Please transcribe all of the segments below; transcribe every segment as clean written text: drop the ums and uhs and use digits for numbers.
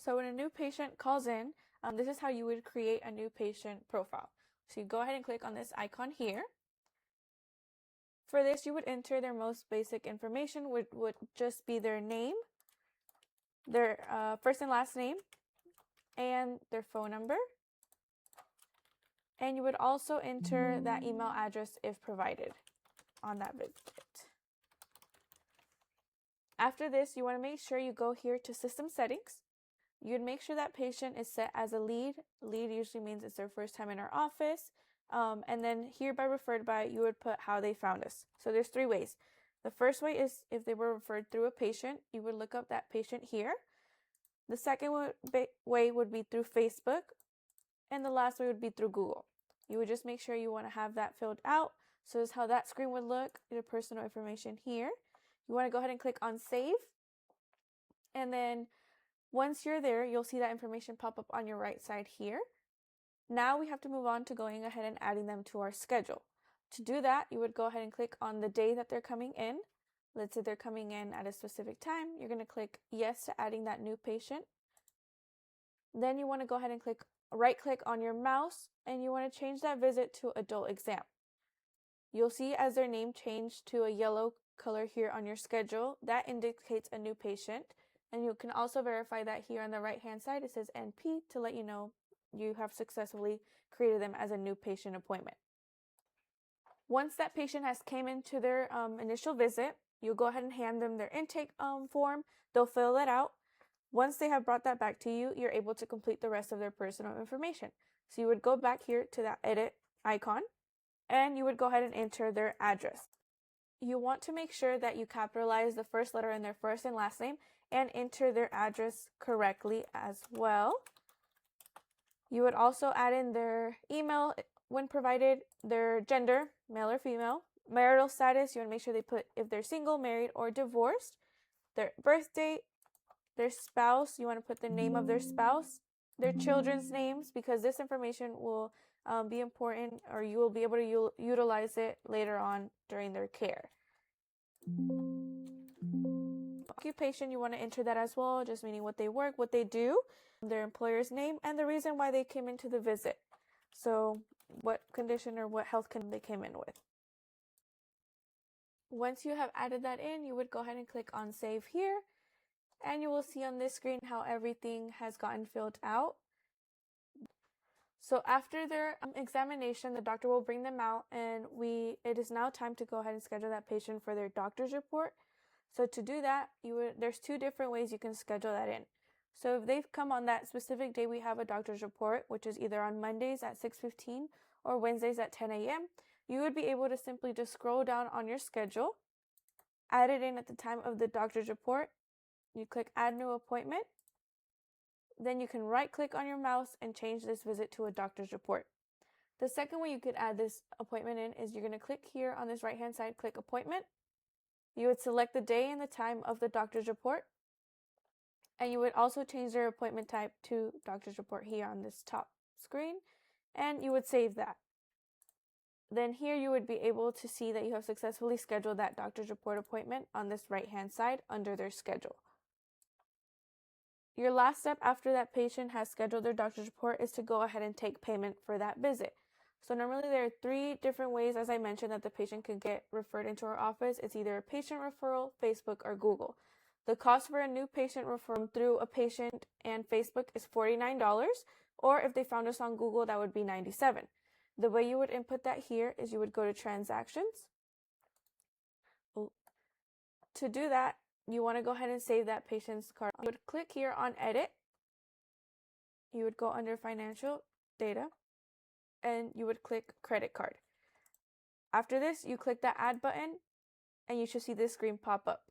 So when a new patient calls in, this is how you would create a new patient profile. So you go ahead and click on this icon here. For this, you would enter their most basic information, which would just be their name, their first and last name, and their phone number. And you would also enter that email address if provided on that visit. After this, you want to make sure you go here to System Settings. You'd make sure that patient is set as a lead. Lead usually means it's their first time in our office. And then hereby referred by, you would put how they found us. So there's 3 ways. The first way is if they were referred through a patient, you would look up that patient here. The second way would be through Facebook. And the last way would be through Google. You would just make sure you want to have that filled out. So this is how that screen would look, your personal information here. You want to go ahead and click on Save. And then once you're there, you'll see that information pop up on your right side here. Now we have to move on to going ahead and adding them to our schedule. To do that, you would go ahead and click on the day that they're coming in. Let's say they're coming in at a specific time. You're going to click yes to adding that new patient. Then you want to go ahead and right click on your mouse and you want to change that visit to adult exam. You'll see as their name changed to a yellow color here on your schedule, that indicates a new patient. And you can also verify that here on the right hand side, it says NP to let you know you have successfully created them as a new patient appointment. Once that patient has came into their initial visit, you'll go ahead and hand them their intake form. They'll fill that out. Once they have brought that back to you, you're able to complete the rest of their personal information. So you would go back here to that edit icon and you would go ahead and enter their address. You want to make sure that you capitalize the first letter in their first and last name and enter their address correctly as well. You would also add in their email when provided, their gender, male or female, marital status, you want to make sure they put if they're single, married, or divorced, their birth date, their spouse, you want to put the name of their spouse, their children's names, because this information will be important or you will be able to utilize it later on during their care. Occupation, you want to enter that as well, just meaning what they work, what they do, their employer's name, and the reason why they came into the visit. So what condition or what health condition they came in with. Once you have added that in, you would go ahead and click on Save here, and you will see on this screen how everything has gotten filled out. So after their examination, the doctor will bring them out, and it is now time to go ahead and schedule that patient for their doctor's report. So to do that, there's 2 different ways you can schedule that in. So if they've come on that specific day, we have a doctor's report, which is either on Mondays at 6:15 or Wednesdays at 10 a.m. You would be able to simply just scroll down on your schedule, add it in at the time of the doctor's report. You click Add New Appointment. Then you can right click on your mouse and change this visit to a doctor's report. The second way you could add this appointment in is you're going to click here on this right hand side, click Appointment. You would select the day and the time of the doctor's report. And you would also change their appointment type to doctor's report here on this top screen. And you would save that. Then here you would be able to see that you have successfully scheduled that doctor's report appointment on this right hand side under their schedule. Your last step after that patient has scheduled their doctor's report is to go ahead and take payment for that visit. So normally there are 3 different ways, as I mentioned, that the patient could get referred into our office. It's either a patient referral, Facebook, or Google. The cost for a new patient referral through a patient and Facebook is $49, or if they found us on Google, that would be $97. The way you would input that here is you would go to Transactions. To do that, you want to go ahead and save that patient's card. You would click here on Edit. You would go under Financial Data, and you would click Credit Card. After this, you click that Add button, and you should see this screen pop up.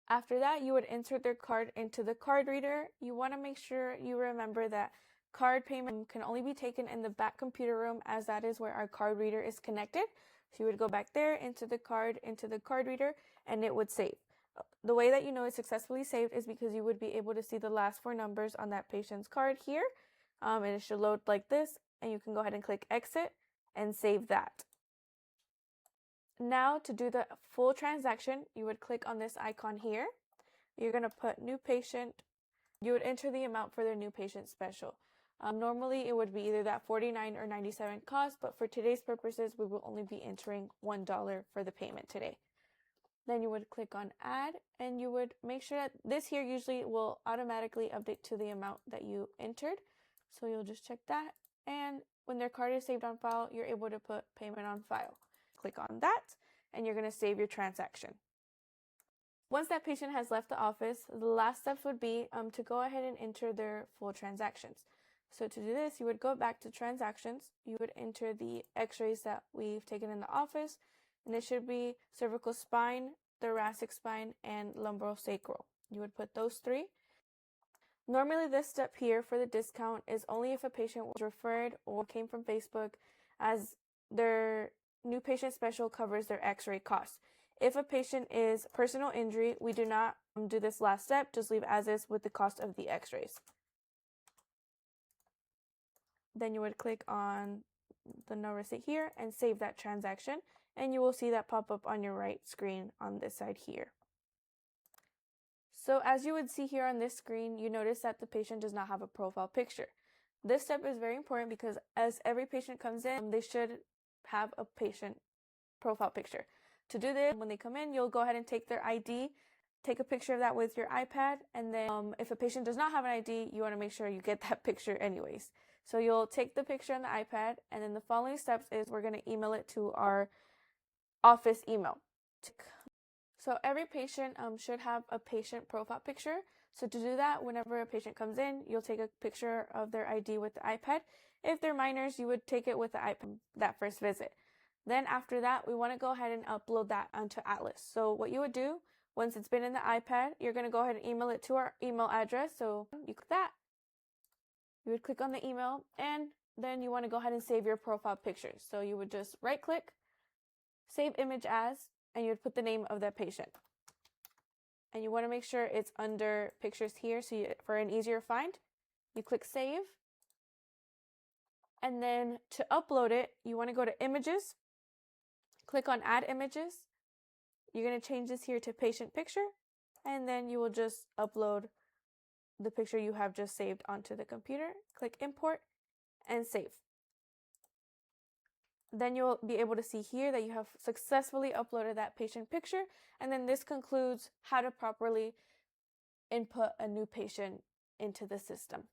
After that, you would insert their card into the card reader. You want to make sure you remember that card payment can only be taken in the back computer room, as that is where our card reader is connected. So you would go back there into the card reader, and it would save. The way that you know it's successfully saved is because you would be able to see the last 4 numbers on that patient's card here. And it should load like this, and you can go ahead and click Exit and save that. Now to do the full transaction, you would click on this icon here. You're going to put New Patient. You would enter the amount for their new patient special. Normally, it would be either that $49 or $97 cost, but for today's purposes, we will only be entering $1 for the payment today. Then you would click on add, and you would make sure that this here usually will automatically update to the amount that you entered. So you'll just check that, and when their card is saved on file, you're able to put payment on file. Click on that, and you're going to save your transaction. Once that patient has left the office, the last steps would be to go ahead and enter their full transactions. So to do this, you would go back to transactions, you would enter the x-rays that we've taken in the office, and it should be cervical spine, thoracic spine, and lumbosacral. You would put those three. Normally this step here for the discount is only if a patient was referred or came from Facebook, as their new patient special covers their x-ray costs. If a patient is personal injury, we do not do this last step, just leave as is with the cost of the x-rays. Then you would click on the no receipt here and save that transaction, and you will see that pop up on your right screen on this side here. So as you would see here on this screen, you notice that the patient does not have a profile picture. This step is very important because as every patient comes in, they should have a patient profile picture. To do this, when they come in, you'll go ahead and take their ID, take a picture of that with your iPad, and then if a patient does not have an ID, you want to make sure you get that picture anyways. So you'll take the picture on the iPad, and then the following steps is we're going to email it to our office email. So every patient should have a patient profile picture. So to do that, whenever a patient comes in, you'll take a picture of their ID with the iPad. If they're minors, you would take it with the iPad that first visit. Then after that, we want to go ahead and upload that onto Atlas. So what you would do, once it's been in the iPad, you're going to go ahead and email it to our email address. So you click that. You would click on the email, and then you want to go ahead and save your profile pictures. So you would just right click, save image as, and you would put the name of that patient. And you want to make sure it's under pictures here, so for an easier find, you click save. And then to upload it, you want to go to images, click on add images. You're going to change this here to patient picture, and then you will just upload the picture you have just saved onto the computer. Click import and save. Then you'll be able to see here that you have successfully uploaded that patient picture, and then this concludes how to properly input a new patient into the system.